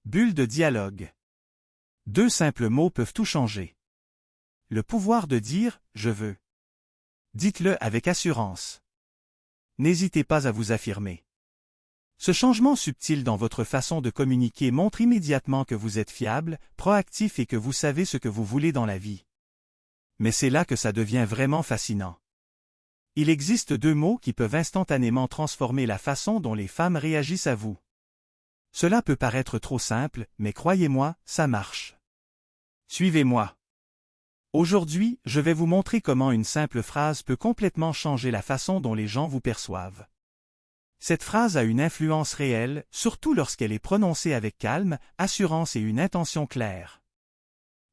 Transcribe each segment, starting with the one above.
Bulle de dialogue. Deux simples mots peuvent tout changer. Le pouvoir de dire « je veux ». Dites-le avec assurance. N'hésitez pas à vous affirmer. Ce changement subtil dans votre façon de communiquer montre immédiatement que vous êtes fiable, proactif et que vous savez ce que vous voulez dans la vie. Mais c'est là que ça devient vraiment fascinant. Il existe deux mots qui peuvent instantanément transformer la façon dont les femmes réagissent à vous. Cela peut paraître trop simple, mais croyez-moi, ça marche. Suivez-moi. Aujourd'hui, je vais vous montrer comment une simple phrase peut complètement changer la façon dont les gens vous perçoivent. Cette phrase a une influence réelle, surtout lorsqu'elle est prononcée avec calme, assurance et une intention claire.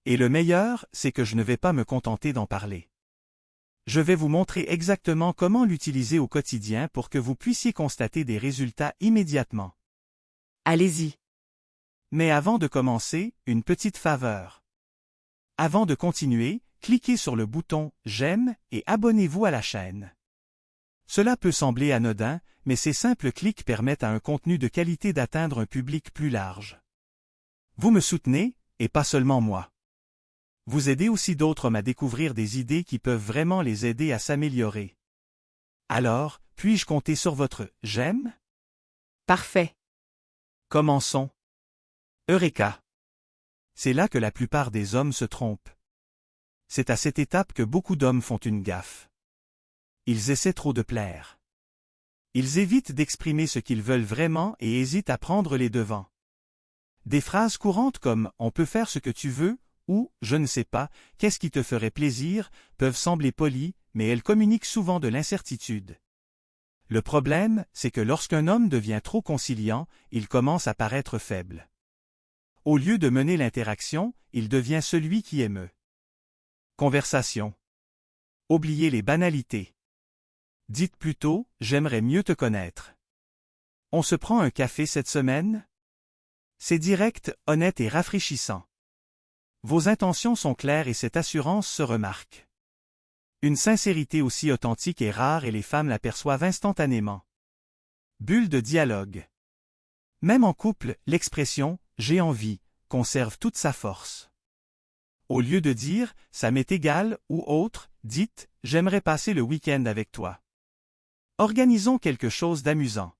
Et le meilleur, c'est que je ne vais pas me contenter d'en parler. Je vais vous montrer exactement comment l'utiliser au quotidien pour que vous puissiez constater des résultats immédiatement. Allez-y. Mais avant de commencer, une petite faveur. Avant de continuer, cliquez sur le bouton « J'aime » et abonnez-vous à la chaîne. Cela peut sembler anodin, mais ces simples clics permettent à un contenu de qualité d'atteindre un public plus large. Vous me soutenez, et pas seulement moi. Vous aidez aussi d'autres hommes à découvrir des idées qui peuvent vraiment les aider à s'améliorer. Alors, puis-je compter sur votre « j'aime » ? Parfait. Commençons. Eureka! C'est là que la plupart des hommes se trompent. C'est à cette étape que beaucoup d'hommes font une gaffe. Ils essaient trop de plaire. Ils évitent d'exprimer ce qu'ils veulent vraiment et hésitent à prendre les devants. Des phrases courantes comme « on peut faire ce que tu veux » ou « je ne sais pas, qu'est-ce qui te ferait plaisir » peuvent sembler polies, mais elles communiquent souvent de l'incertitude. Le problème, c'est que lorsqu'un homme devient trop conciliant, il commence à paraître faible. Au lieu de mener l'interaction, il devient celui qui émeut. Conversation. Oubliez les banalités. Dites plutôt « j'aimerais mieux te connaître ». On se prend un café cette semaine? C'est direct, honnête et rafraîchissant. Vos intentions sont claires et cette assurance se remarque. Une sincérité aussi authentique est rare et les femmes l'aperçoivent instantanément. Bulle de dialogue. Même en couple, l'expression « j'ai envie » conserve toute sa force. Au lieu de dire « ça m'est égal » ou autre, dites « j'aimerais passer le week-end avec toi ». Organisons quelque chose d'amusant.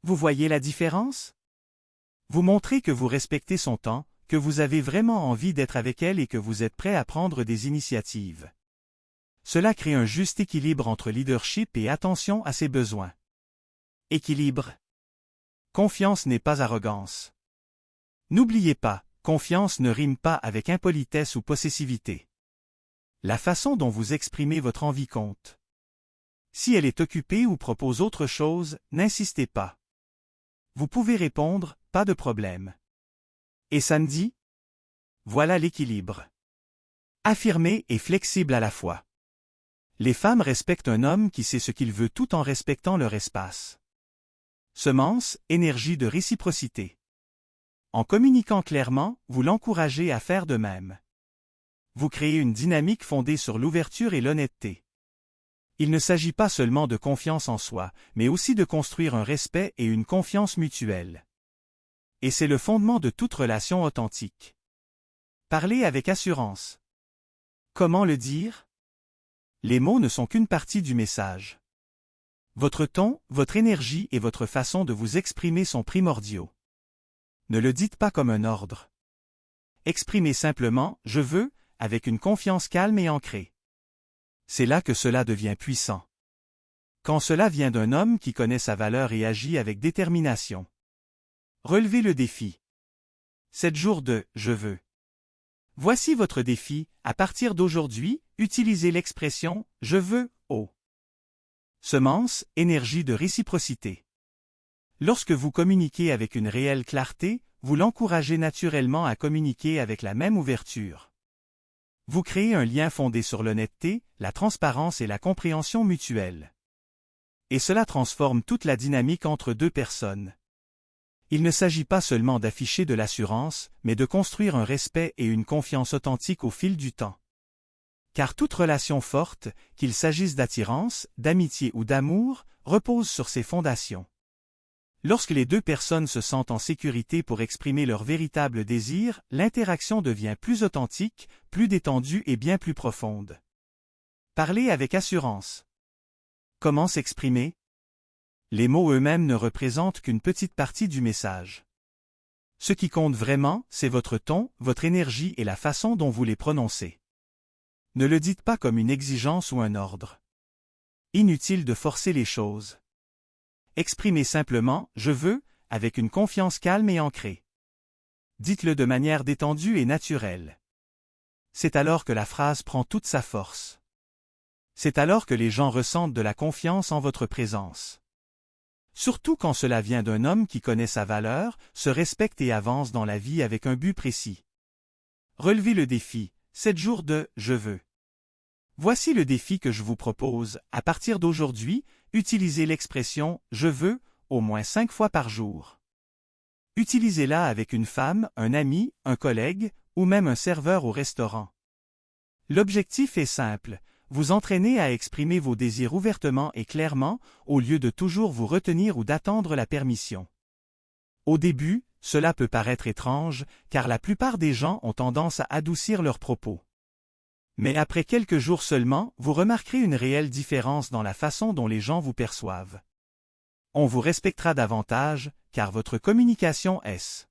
Vous voyez la différence? Vous montrez que vous respectez son temps, que vous avez vraiment envie d'être avec elle et que vous êtes prêt à prendre des initiatives. Cela crée un juste équilibre entre leadership et attention à ses besoins. Équilibre. Confiance n'est pas arrogance. N'oubliez pas, confiance ne rime pas avec impolitesse ou possessivité. La façon dont vous exprimez votre envie compte. Si elle est occupée ou propose autre chose, n'insistez pas. Vous pouvez répondre « pas de problème ». Et samedi? Voilà l'équilibre. Affirmé et flexible à la fois. Les femmes respectent un homme qui sait ce qu'il veut tout en respectant leur espace. Semence, énergie de réciprocité. En communiquant clairement, vous l'encouragez à faire de même. Vous créez une dynamique fondée sur l'ouverture et l'honnêteté. Il ne s'agit pas seulement de confiance en soi, mais aussi de construire un respect et une confiance mutuelle. Et c'est le fondement de toute relation authentique. Parlez avec assurance. Comment le dire? Les mots ne sont qu'une partie du message. Votre ton, votre énergie et votre façon de vous exprimer sont primordiaux. Ne le dites pas comme un ordre. Exprimez simplement « je veux » avec une confiance calme et ancrée. C'est là que cela devient puissant. Quand cela vient d'un homme qui connaît sa valeur et agit avec détermination. Relevez le défi. 7 jours de « je veux ». Voici votre défi, à partir d'aujourd'hui, utilisez l'expression « je veux » au. Semence, énergie de réciprocité. Lorsque vous communiquez avec une réelle clarté, vous l'encouragez naturellement à communiquer avec la même ouverture. Vous créez un lien fondé sur l'honnêteté, la transparence et la compréhension mutuelle. Et cela transforme toute la dynamique entre deux personnes. Il ne s'agit pas seulement d'afficher de l'assurance, mais de construire un respect et une confiance authentique au fil du temps. Car toute relation forte, qu'il s'agisse d'attirance, d'amitié ou d'amour, repose sur ces fondations. Lorsque les deux personnes se sentent en sécurité pour exprimer leur véritable désir, l'interaction devient plus authentique, plus détendue et bien plus profonde. Parlez avec assurance. Comment s'exprimer? Les mots eux-mêmes ne représentent qu'une petite partie du message. Ce qui compte vraiment, c'est votre ton, votre énergie et la façon dont vous les prononcez. Ne le dites pas comme une exigence ou un ordre. Inutile de forcer les choses. Exprimez simplement « je veux » avec une confiance calme et ancrée. Dites-le de manière détendue et naturelle. C'est alors que la phrase prend toute sa force. C'est alors que les gens ressentent de la confiance en votre présence. Surtout quand cela vient d'un homme qui connaît sa valeur, se respecte et avance dans la vie avec un but précis. Relevez le défi, 7 jours de « je veux ». Voici le défi que je vous propose. À partir d'aujourd'hui, utilisez l'expression « je veux » au moins 5 fois par jour. Utilisez-la avec une femme, un ami, un collègue ou même un serveur au restaurant. L'objectif est simple, vous entraîner à exprimer vos désirs ouvertement et clairement au lieu de toujours vous retenir ou d'attendre la permission. Au début, cela peut paraître étrange, car la plupart des gens ont tendance à adoucir leurs propos. Mais après quelques jours seulement, vous remarquerez une réelle différence dans la façon dont les gens vous perçoivent. On vous respectera davantage, car votre communication est